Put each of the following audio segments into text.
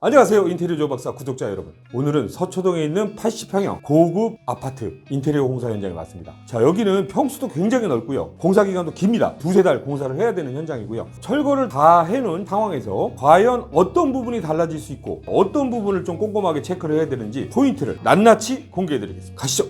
안녕하세요, 인테리어 조박사 구독자 여러분. 오늘은 서초동에 있는 80평형 고급 아파트 인테리어 공사 현장에 왔습니다. 자, 여기는 평수도 굉장히 넓고요, 공사 기간도 깁니다. 두세 달 공사를 해야 되는 현장이고요. 철거를 다 해놓은 상황에서 과연 어떤 부분이 달라질 수 있고 어떤 부분을 좀 꼼꼼하게 체크를 해야 되는지 포인트를 낱낱이 공개해 드리겠습니다. 가시죠.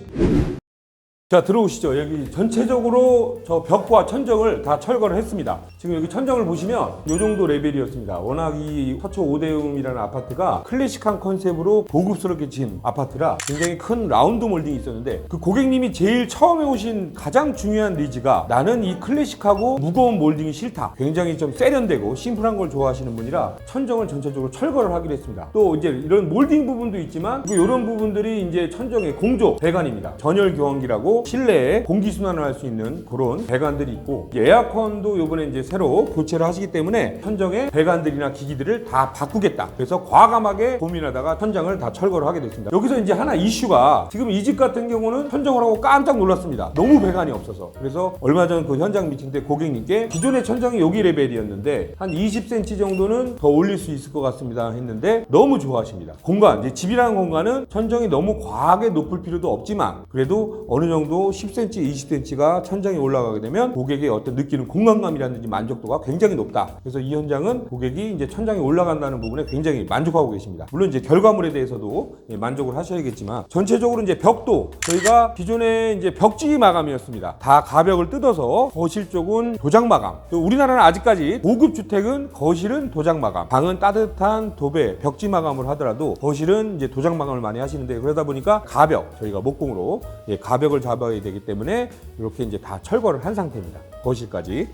자, 들어오시죠. 여기 전체적으로 저 벽과 천정을 다 철거를 했습니다. 지금 여기 천정을 보시면 이 정도 레벨이었습니다. 워낙 이 서초 오대움이라는 아파트가 클래식한 컨셉으로 고급스럽게 지은 아파트라 굉장히 큰 라운드 몰딩이 있었는데, 그 고객님이 제일 처음에 오신 가장 중요한 니즈가 나는 이 클래식하고 무거운 몰딩이 싫다, 굉장히 좀 세련되고 심플한 걸 좋아하시는 분이라 천정을 전체적으로 철거를 하기로 했습니다. 또 이제 이런 몰딩 부분도 있지만 이런 부분들이 이제 천정의 공조 배관입니다. 전열 교환기라고 실내에 공기순환을 할 수 있는 그런 배관들이 있고, 에어컨도 이번에 이제 새로 교체를 하시기 때문에 천정의 배관들이나 기기들을 다 바꾸겠다, 그래서 과감하게 고민하다가 천장을 다 철거를 하게 됐습니다. 여기서 이제 하나 이슈가, 지금 이 집 같은 경우는 천정을 하고 깜짝 놀랐습니다. 너무 배관이 없어서. 그래서 얼마 전 그 현장 미팅 때 고객님께 기존의 천정이 여기 레벨이었는데 한 20cm 정도는 더 올릴 수 있을 것 같습니다 했는데 너무 좋아하십니다. 공간, 이제 집이라는 공간은 천정이 너무 과하게 높을 필요도 없지만 그래도 어느 정도 10cm, 20cm가 천장이 올라가게 되면 고객의 어떤 느끼는 공간감이라든지 만족도가 굉장히 높다. 그래서 이 현장은 고객이 이제 천장이 올라간다는 부분에 굉장히 만족하고 계십니다. 물론 이제 결과물에 대해서도 만족을 하셔야겠지만, 전체적으로 이제 벽도 저희가 기존에 이제 벽지기 마감이었습니다. 다 가벽을 뜯어서 거실 쪽은 도장 마감. 또 우리나라는 아직까지 고급 주택은 거실은 도장 마감, 방은 따뜻한 도배 벽지 마감을 하더라도 거실은 이제 도장 마감을 많이 하시는데, 그러다 보니까 가벽, 저희가 목공으로 가벽을 잡아야 되기 때문에 이렇게 이제 다 철거를 한 상태입니다. 거실까지.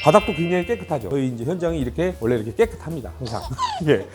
바닥도 굉장히 깨끗하죠. 저희 이제 현장이 원래 이렇게 깨끗합니다. 항상.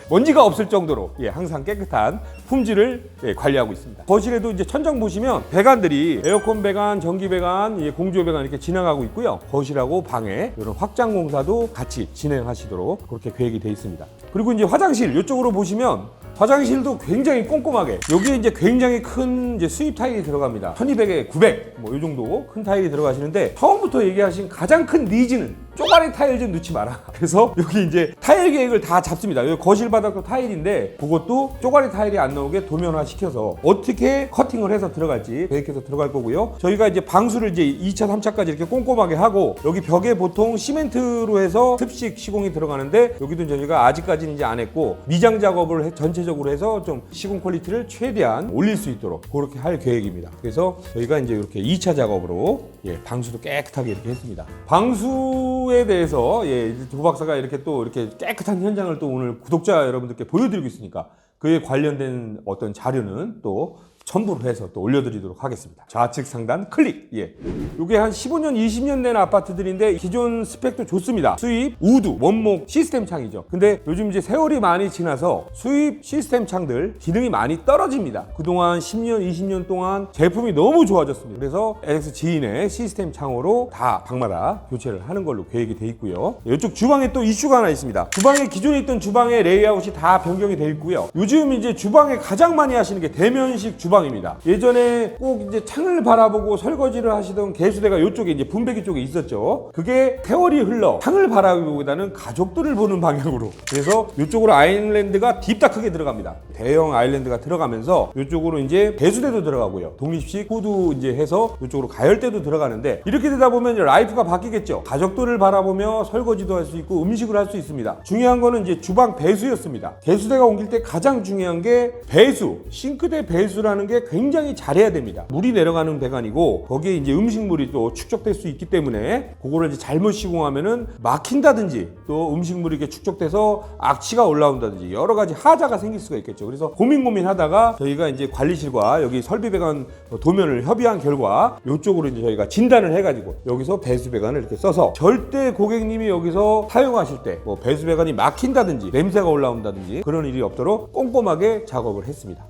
먼지가 없을 정도로 항상 깨끗한 품질을 관리하고 있습니다. 거실에도 이제 천정 보시면 배관들이 에어컨 배관, 전기 배관, 공조 배관 이렇게 지나가고 있고요. 거실하고 방에 이런 확장 공사도 같이 진행하시도록 그렇게 계획이 되어 있습니다. 그리고 이제 화장실 이쪽으로 보시면 화장실도 굉장히 꼼꼼하게, 여기에 이제 굉장히 큰 이제 수입 타일이 들어갑니다. 1200에 900 뭐 이 정도 큰 타일이 들어가시는데, 처음부터 얘기하신 가장 큰 니즈는 쪼가리 타일 좀 넣지 마라. 그래서 여기 이제 타일 계획을 다 잡습니다. 여기 거실 바닥도 타일인데 그것도 쪼가리 타일이 안 나오게 도면화 시켜서 어떻게 커팅을 해서 들어갈지 계획해서 들어갈 거고요. 저희가 이제 방수를 이제 2차, 3차까지 이렇게 꼼꼼하게 하고, 여기 벽에 보통 시멘트로 해서 습식 시공이 들어가는데 여기도 저희가 아직까지는 이제 안 했고, 미장 작업을 전체적으로 해서 좀 시공 퀄리티를 최대한 올릴 수 있도록 그렇게 할 계획입니다. 그래서 저희가 이제 이렇게 2차 작업으로 방수도 깨끗하게 이렇게 했습니다. 방수에 대해서 조박사가 이렇게 또 이렇게 깨끗한 현장을 또 오늘 구독자 여러분들께 보여드리고 있으니까 그에 관련된 어떤 자료는 또 첨부를 해서 또 올려드리도록 하겠습니다. 좌측 상단 클릭. 이게 한 15년, 20년 된 아파트들인데 기존 스펙도 좋습니다. 수입, 우드, 원목 시스템 창이죠. 근데 요즘 이제 세월이 많이 지나서 수입 시스템 창들 기능이 많이 떨어집니다. 그동안 10년, 20년 동안 제품이 너무 좋아졌습니다. 그래서 LX 지인의 시스템 창으로 다 방마다 교체를 하는 걸로 계획이 돼 있고요. 이쪽 주방에 또 이슈가 하나 있습니다. 주방에 기존에 있던 주방의 레이아웃이 다 변경이 돼 있고요. 요즘 이제 주방에 가장 많이 하시는 게 대면식 주방입니다. 예전에 꼭 이제 창을 바라보고 설거지를 하시던 개수대가 이쪽에 이제 분배기 쪽에 있었죠. 그게 세월이 흘러 창을 바라보기보다는 가족들을 보는 방향으로, 그래서 이쪽으로 아일랜드가 딥다 크게 들어갑니다. 대형 아일랜드가 들어가면서 이쪽으로 이제 개수대도 들어가고요. 독립식 후드 이제 해서 이쪽으로 가열대도 들어가는데, 이렇게 되다 보면 이제 라이프가 바뀌겠죠. 가족들을 바라보며 설거지도 할 수 있고 음식을 할 수 있습니다. 중요한 거는 이제 주방 배수였습니다. 개수대가 옮길 때 가장 중요한 게 배수, 싱크대 배수라는 게 굉장히 잘해야 됩니다. 물이 내려가는 배관이고 거기에 이제 음식물이 또 축적될 수 있기 때문에 그거를 이제 잘못 시공하면은 막힌다든지 또 음식물이 이렇게 축적돼서 악취가 올라온다든지 여러 가지 하자가 생길 수가 있겠죠. 그래서 고민하다가 저희가 이제 관리실과 여기 설비 배관 도면을 협의한 결과 이쪽으로 이제 저희가 진단을 해가지고 여기서 배수 배관을 이렇게 써서 절대 고객님이 여기서 사용하실 때 뭐 배수 배관이 막힌다든지 냄새가 올라온다든지 그런 일이 없도록 꼼꼼하게 작업을 했습니다.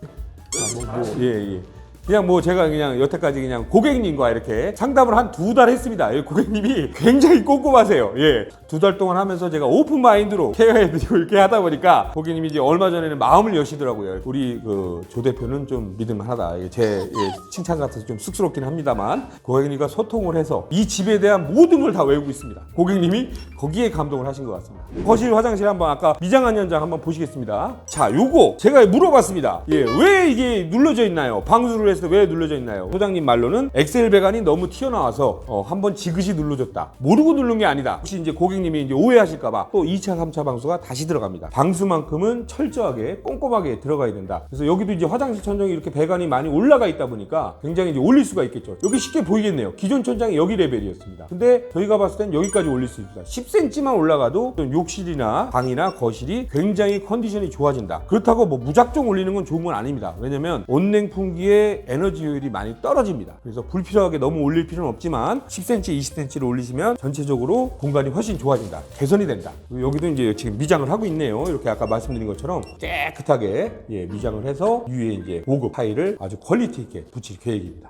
그냥 뭐 제가 그냥 여태까지 그냥 고객님과 이렇게 상담을 한 2달 했습니다. 고객님이 굉장히 꼼꼼하세요. 예. 2달 동안 하면서 제가 오픈 마인드로 케어해드리고 이렇게 하다 보니까 고객님이 이제 얼마 전에는 마음을 여시더라고요. 우리 그 조 대표는 좀 믿을만하다. 제 칭찬 같아서 좀 쑥스럽긴 합니다만 고객님과 소통을 해서 이 집에 대한 모든 걸 다 외우고 있습니다. 고객님이 거기에 감동을 하신 것 같습니다. 거실 화장실 한번 아까 미장한 현장 한번 보시겠습니다. 자, 요거 제가 물어봤습니다. 왜 이게 눌러져 있나요? 방수를 해서 왜 눌러져 있나요? 소장님 말로는 엑셀 배관이 너무 튀어나와서 한번 지그시 눌러줬다. 모르고 누른 게 아니다. 혹시 이제 고객님이 이제 오해하실까봐 또 2차, 3차 방수가 다시 들어갑니다. 방수만큼은 철저하게 꼼꼼하게 들어가야 된다. 그래서 여기도 이제 화장실 천정이 이렇게 배관이 많이 올라가 있다 보니까 굉장히 이제 올릴 수가 있겠죠. 여기 쉽게 보이겠네요. 기존 천장이 여기 레벨이었습니다. 근데 저희가 봤을 땐 여기까지 올릴 수 있습니다. 10cm만 올라가도 욕실이나 방이나 거실이 굉장히 컨디션이 좋아진다. 그렇다고 뭐 무작정 올리는 건 좋은 건 아닙니다. 왜냐면 온냉풍기의 에너지 효율이 많이 떨어집니다. 그래서 불필요하게 너무 올릴 필요는 없지만 10cm, 20cm를 올리시면 전체적으로 공간이 훨씬 좋아진다. 개선이 된다. 여기도 이제 지금 미장을 하고 있네요. 이렇게 아까 말씀드린 것처럼 깨끗하게 미장을 해서 위에 이제 고급 타일을 아주 퀄리티 있게 붙일 계획입니다.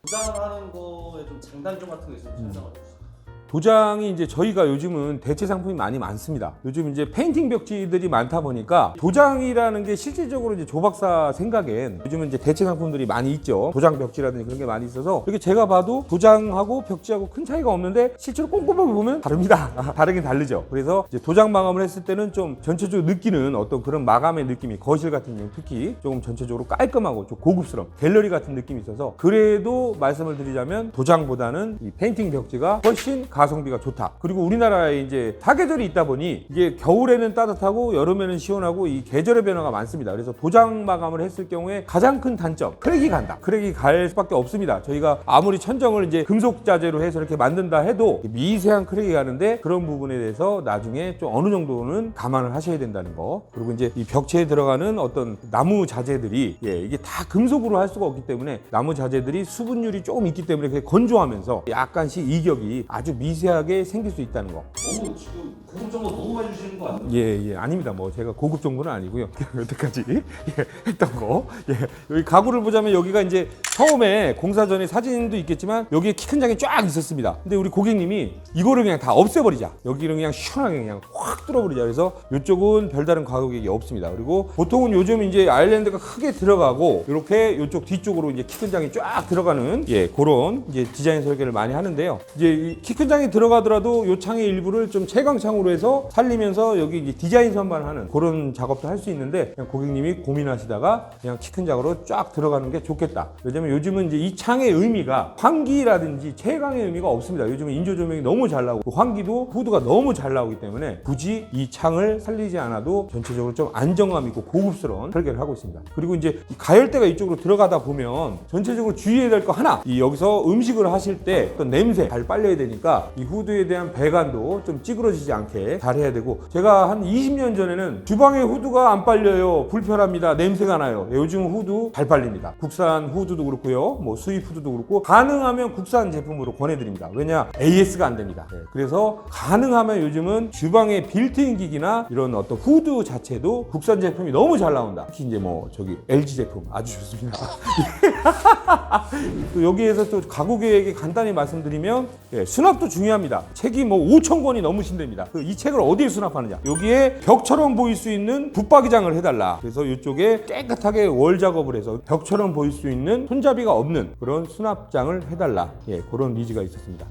도장하는 거에 좀 장단점 같은 거 있으면 설명해 주세요. 도장이 이제 저희가 요즘은 대체 상품이 많이 많습니다. 요즘 이제 페인팅 벽지들이 많다 보니까 도장이라는 게 실질적으로 이제 조 박사 생각엔 요즘은 이제 대체 상품들이 많이 있죠. 도장 벽지라든지 그런 게 많이 있어서 이렇게 제가 봐도 도장하고 벽지하고 큰 차이가 없는데 실제로 꼼꼼하게 보면 다릅니다. 다르긴 다르죠. 그래서 이제 도장 마감을 했을 때는 좀 전체적으로 느끼는 어떤 그런 마감의 느낌이 거실 같은 경우 특히 조금 전체적으로 깔끔하고 좀 고급스러운 갤러리 같은 느낌이 있어서 그래도 말씀을 드리자면 도장보다는 이 페인팅 벽지가 훨씬 가성비가 좋다. 그리고 우리나라에 이제 사계절이 있다 보니 이게 겨울에는 따뜻하고 여름에는 시원하고 이 계절의 변화가 많습니다. 그래서 도장 마감을 했을 경우에 가장 큰 단점, 크랙이 간다. 크랙이 갈 수밖에 없습니다. 저희가 아무리 천정을 이제 금속 자재로 해서 이렇게 만든다 해도 미세한 크랙이 가는데 그런 부분에 대해서 나중에 좀 어느 정도는 감안을 하셔야 된다는 거. 그리고 이제 이 벽체에 들어가는 어떤 나무 자재들이 이게 다 금속으로 할 수가 없기 때문에 나무 자재들이 수분율이 조금 있기 때문에 그게 건조하면서 약간씩 이격이 아주 미세하게 생길 수 있다는 거. 너무 지금 고급 정보 너무 많이 주시는 거 아니에요? 아닙니다. 뭐 제가 고급 정보는 아니고요. 여태까지 했던 거. 여기 가구를 보자면 여기가 이제 처음에 공사 전에 사진도 있겠지만 여기에 키 큰 장이 쫙 있었습니다. 근데 우리 고객님이 이거를 그냥 다 없애버리자. 여기를 그냥 시원하게 그냥 확 뚫어버리자. 그래서 이쪽은 별다른 가격이 없습니다. 그리고 보통은 요즘 이제 아일랜드가 크게 들어가고 이렇게 이쪽 뒤쪽으로 이제 키 큰 장이 쫙 들어가는 그런 이제 디자인 설계를 많이 하는데요. 이제 키 큰 장이 들어가더라도 이 창의 일부를 좀 채광창으로 해서 살리면서 여기 이제 디자인 선반하는 그런 작업도 할 수 있는데 그냥 고객님이 고민하시다가 그냥 키 큰 장으로 쫙 들어가는 게 좋겠다. 왜냐면 요즘은 이제 이 창의 의미가 환기라든지 채광의 의미가 없습니다. 요즘은 인조 조명이 너무 잘 나오고 환기도 후드가 너무 잘 나오기 때문에 굳이 이 창을 살리지 않아도 전체적으로 좀 안정감 있고 고급스러운 설계를 하고 있습니다. 그리고 이제 가열대가 이쪽으로 들어가다 보면 전체적으로 주의해야 될 거 하나, 이 여기서 음식을 하실 때 어떤 냄새 잘 빨려야 되니까 이 후드에 대한 배관도 좀 찌그러지지 않게 잘 해야 되고, 제가 한 20년 전에는 주방에 후드가 안 빨려요, 불편합니다, 냄새가 나요. 요즘 후드 잘 빨립니다. 국산 후드도 그렇고요, 뭐 수입 후드도 그렇고 가능하면 국산 제품으로 권해드립니다. 왜냐? AS가 안 됩니다. 그래서 가능하면 요즘은 주방의 빌트인 기기나 이런 어떤 후드 자체도 국산 제품이 너무 잘 나온다. 특히 이제 뭐 저기 LG 제품 아주 좋습니다. 또 여기에서 또 가구 계획에 간단히 말씀드리면 수납도 중요합니다. 책이 뭐 5,000권이 넘으신답니다. 이 책을 어디에 수납하느냐? 여기에 벽처럼 보일 수 있는 붙박이장을 해달라. 그래서 이쪽에 깨끗하게 월 작업을 해서 벽처럼 보일 수 있는 손잡이가 없는 그런 수납장을 해달라. 그런 니즈가 있었습니다.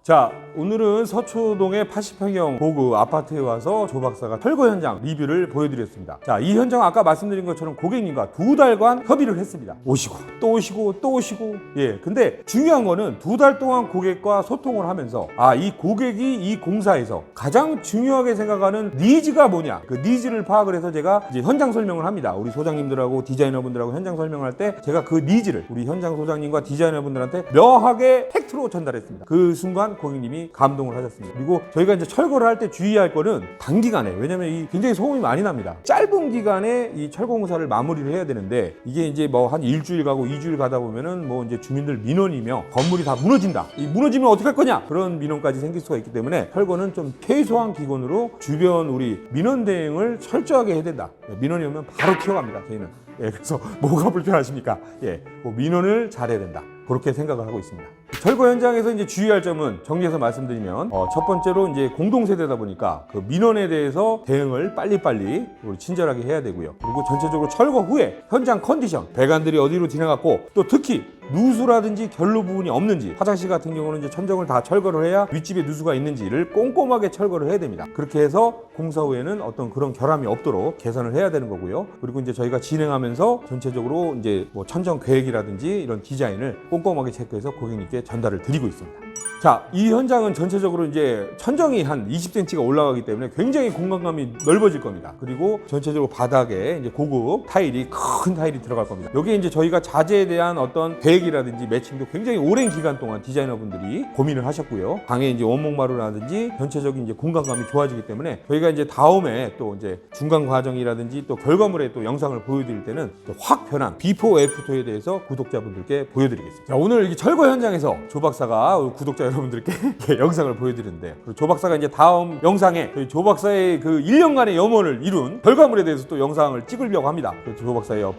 자, 오늘은 서초동의 80평형 고급 아파트에 와서 조 박사가 철거 현장 리뷰를 보여드렸습니다. 자, 이 현장 아까 말씀드린 것처럼 고객님과 2달간 협의를 했습니다. 오시고 또 오시고 또 오시고. 근데 중요한 거는 2달 동안 고객과 소통을 하면서 이 고객이 이 공사에서 가장 중요하게 생각하는 니즈가 뭐냐, 그 니즈를 파악을 해서 제가 이제 현장 설명을 합니다. 우리 소장님들하고 디자이너분들하고 현장 설명할 때 제가 그 니즈를 우리 현장 소장님과 디자이너분들한테 명확하게 팩트로 전달했습니다. 그 순간 고객님이 감동을 하셨습니다. 그리고 저희가 이제 철거를 할 때 주의할 거는 단기간에, 왜냐면 이 굉장히 소음이 많이 납니다. 짧은 기간에 이 철거 공사를 마무리를 해야 되는데 이게 이제 뭐 한 일주일 가고 2주일 가다 보면은 뭐 이제 주민들 민원이며 건물이 다 무너진다. 이 무너지면 어떻게 할 거냐? 그런 민원까지 생길 수가 있기 때문에 철거는 좀 최소한 기본으로 주변 우리 민원 대응을 철저하게 해야 된다. 민원이 오면 바로 튀어갑니다. 저희는. 예, 그래서 뭐가 불편하십니까? 예, 뭐 민원을 잘해야 된다. 그렇게 생각을 하고 있습니다. 철거 현장에서 이제 주의할 점은 정리해서 말씀드리면 첫 번째로 이제 공동세대다 보니까 그 민원에 대해서 대응을 빨리빨리 우리 친절하게 해야 되고요. 그리고 전체적으로 철거 후에 현장 컨디션, 배관들이 어디로 지나갔고 또 특히 누수라든지 결로 부분이 없는지, 화장실 같은 경우는 이제 천정을 다 철거를 해야 윗집에 누수가 있는지를 꼼꼼하게 철거를 해야 됩니다. 그렇게 해서 공사 후에는 어떤 그런 결함이 없도록 개선을 해야 되는 거고요. 그리고 이제 저희가 진행하면서 전체적으로 이제 뭐 천정 계획이라든지 이런 디자인을 꼼꼼하게 체크해서 고객님께 전달을 드리고 있습니다. 자, 이 현장은 전체적으로 이제 천정이 한 20cm가 올라가기 때문에 굉장히 공간감이 넓어질 겁니다. 그리고 전체적으로 바닥에 이제 고급 타일이, 큰 타일이 들어갈 겁니다. 여기에 이제 저희가 자재에 대한 어떤 계획이라든지 매칭도 굉장히 오랜 기간 동안 디자이너분들이 고민을 하셨고요. 방에 이제 원목마루라든지 전체적인 이제 공간감이 좋아지기 때문에 저희가 이제 다음에 또 이제 중간 과정이라든지 또 결과물의 또 영상을 보여드릴 때는 또 확 변한 비포 애프터에 대해서 구독자분들께 보여드리겠습니다. 자, 오늘 이 철거 현장에서 조 박사가 구독자 여러분들께 영상을 보여드리는데, 그리고 조 박사가 이제 다음 영상에 저희 조 박사의 그 1년간의 염원을 이룬 결과물에 대해서 또 영상을 찍으려고 합니다. 그래서 조 박사의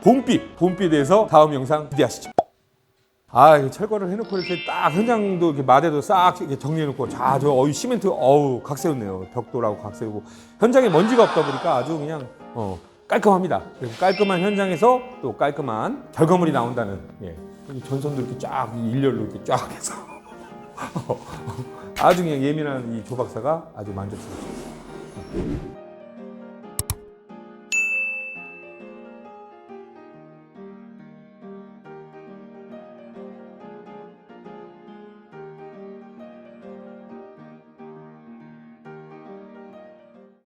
봄비에 대해서 다음 영상 기대하시죠. 이 철거를 해놓고 이렇게 딱 현장도 이렇게 마대도 싹 이렇게 정리해놓고, 자, 시멘트, 각 세웠네요. 벽돌하고 각 세우고. 현장에 먼지가 없다 보니까 아주 그냥, 깔끔합니다. 그리고 깔끔한 현장에서 또 깔끔한 결과물이 나온다는, 전선도 이렇게 쫙 일렬로 이렇게 쫙 해서. 아주 그냥 예민한 이 조 박사가 아주 만족스럽습니다.